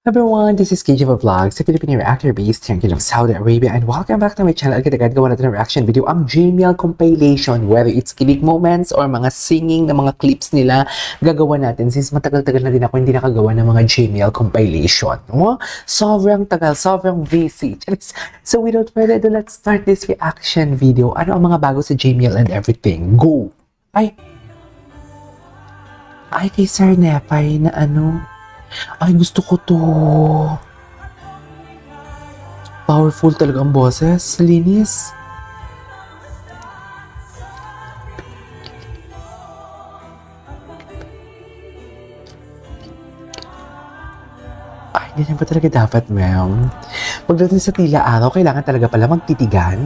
Everyone, this is KJ Vlogs, a Filipino reactor based here in Kingdom of Saudi Arabia, and welcome back to my channel. Agad-agad gawa natin ng reaction video ang JML compilation, whether it's kilig moments or mga singing na mga clips nila, gagawa natin since matagal-tagal na din ako hindi nakagawa ng mga JML compilation. No? Sobrang tagal, sobrang busy. So without further ado, let's start this reaction video. Ano ang mga bago sa JML and everything? Go! Ay, kay Sir Nepay na ano? Ay, gusto ko to. Powerful talaga ang boses. Linis. Ay, ganyan ba talaga dapat, ma'am? Pagdating sa tila araw, kailangan talaga pala magtitigan.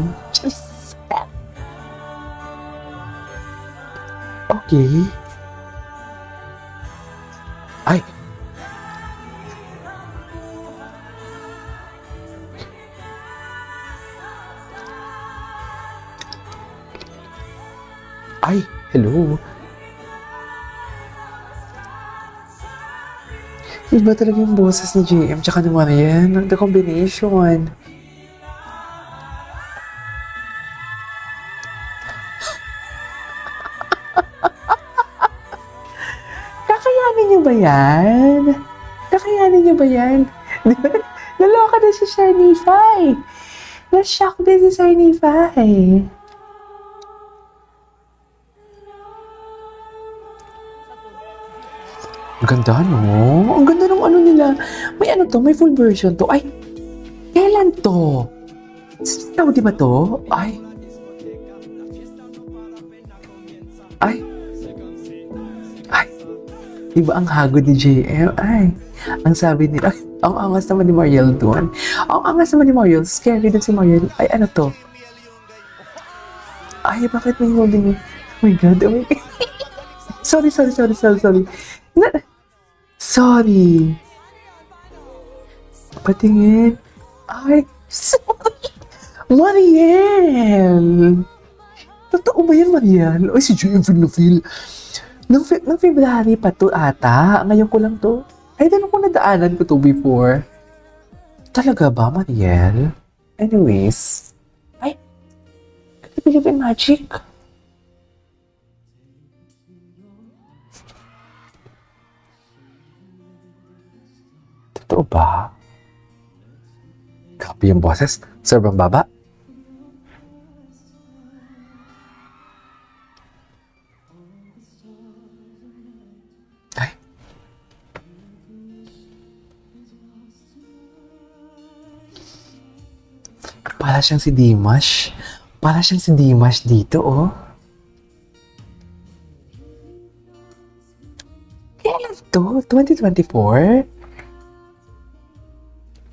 Okay. Ay, Ay, hello. Iba talaga yung boses ni JM tsaka ni Marian. Ang the combination. Kakayanin niyo ba yan? Kakayanin niyo ba yan? Naloka na si Shiny Fai. Na-shock din si Shiny Fai. Ang ganda, no? Ang ganda ng ano nila. May ano to, may full version to. Ay, kailan to? Saudi ba to? Ay. Ay. Ay. Diba ang hagod ni JM? Ay. Ang sabi nila, ay, ang angas naman ni Mariel doon. Ang angas naman ni Mariel. Scary din si Mariel. Ay, ano to? Ay, bakit may holding? Oh my God. Oh my God. Sorry. Sorry. Patingin. Ay, sorry. Mariel! Totoo ba yan, Mariel? Ay, si JM feel. Nung February pa to ata. Ngayon ko lang to. Ay, doon ko nadaanan ko to before. Talaga ba, Mariel? Anyways. Ay, can you believe in magic? Totoo ba? Grabe yung boses. Sobrang baba. Ay. Para siyang si Dimash. Para siyang si Dimash dito, oh. Kailan to? 2024?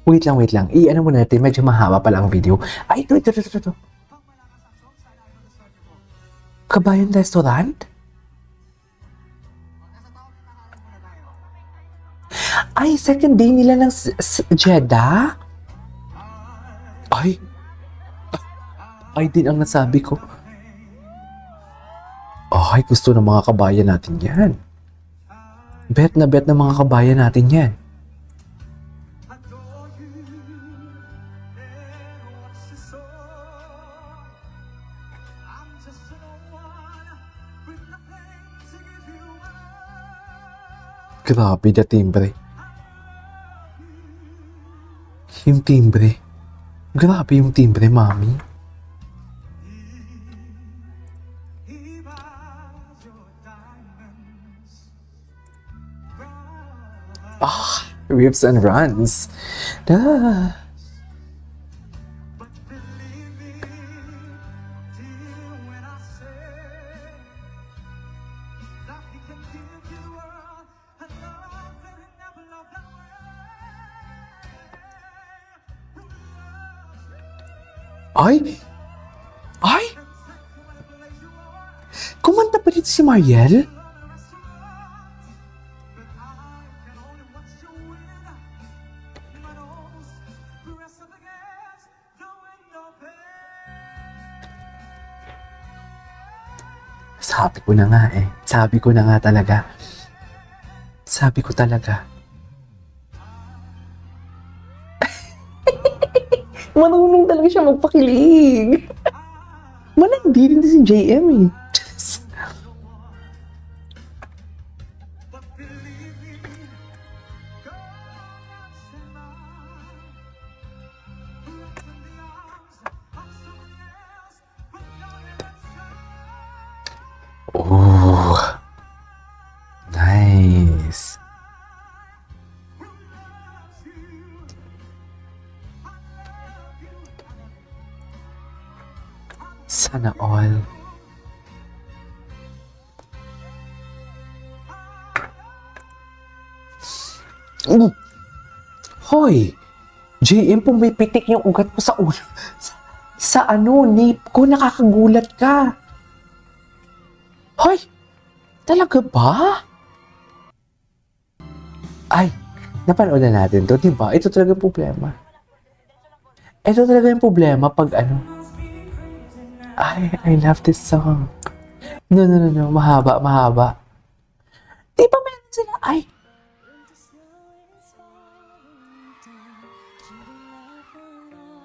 Wait lang. I-ano muna natin, medyo mahaba pala ang video. Ay, ito. Kabayan Restaurant? Ay, second day nila ng Jeddah? Ay, din ang nasabi ko. Ay, gusto ng mga kabayan natin yan. Bet na mga kabayan natin yan. Grabe na timbre. Yung timbre. Grabe yung timbre, mami. Rips and runs. Duh. Ay! Kumanta pa dito si Mariel? Sabi ko na nga eh. Sabi ko talaga. Magaling talaga siya magpakilig. Malandi rin si JM eh. Just... Oh, nice. Sana all. Hoy! JM, pumipitik yung ugat mo sa ulo. Sa nape ko, nakakagulat ka. Hoy! Talaga ba? Ay, napanood na natin to, diba? Ito talaga yung problema. Ito talaga yung problema pag I love this song. No. Mahaba. Di ba meron sila?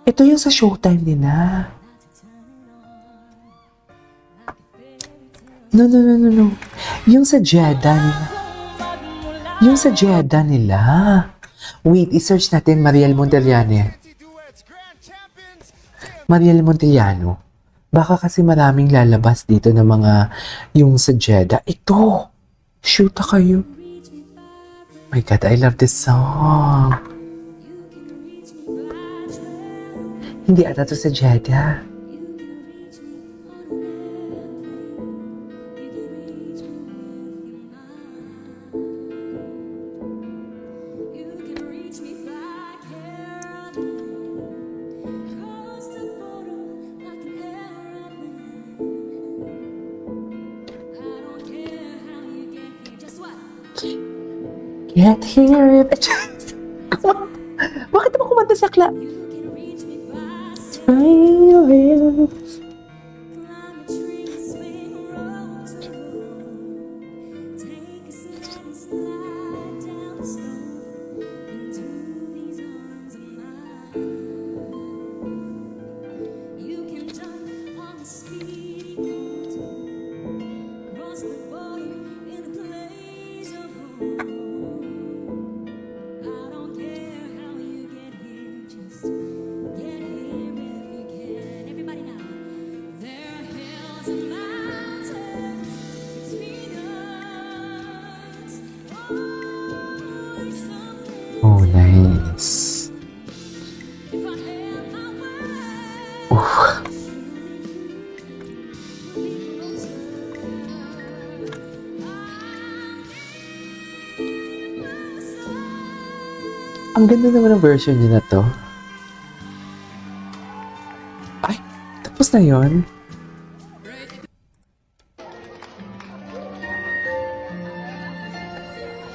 Ito yung sa showtime nila. No. Yung sa Jeddah nila. Yung sa Jeddah nila. Wait, i-search natin Mariel Montellano. Baka kasi maraming lalabas dito ng mga yung sa Jeddah. Ito! Shoot kayo. My God, I love this song. Hindi ata to sa Jeddah. Get here if Bakit naman kumanta sa club? Oh, nice. Ang ganda naman ng version niya na to. Ay, tapos na yon.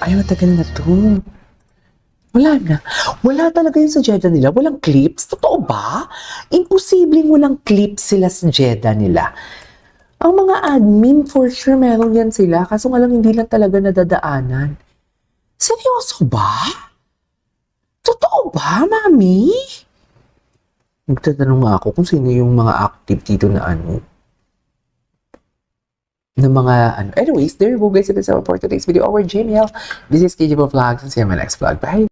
Ay, matagal na to. Wala na. Wala talaga yun sa Jeddah nila. Walang clips. Totoo ba? Imposibleng walang clips sila sa Jeddah nila. Ang mga admin, for sure, meron yan sila. Kaso nga lang, hindi lang talaga nadadaanan. Seryoso ba? Totoo ba, Mami? Nagtatanong nga ako kung sino yung mga active dito na Anyways, there you go guys. If it's all for today's video. Our Gmail. This is KJ Vlogs. And see you in my next vlog. Bye!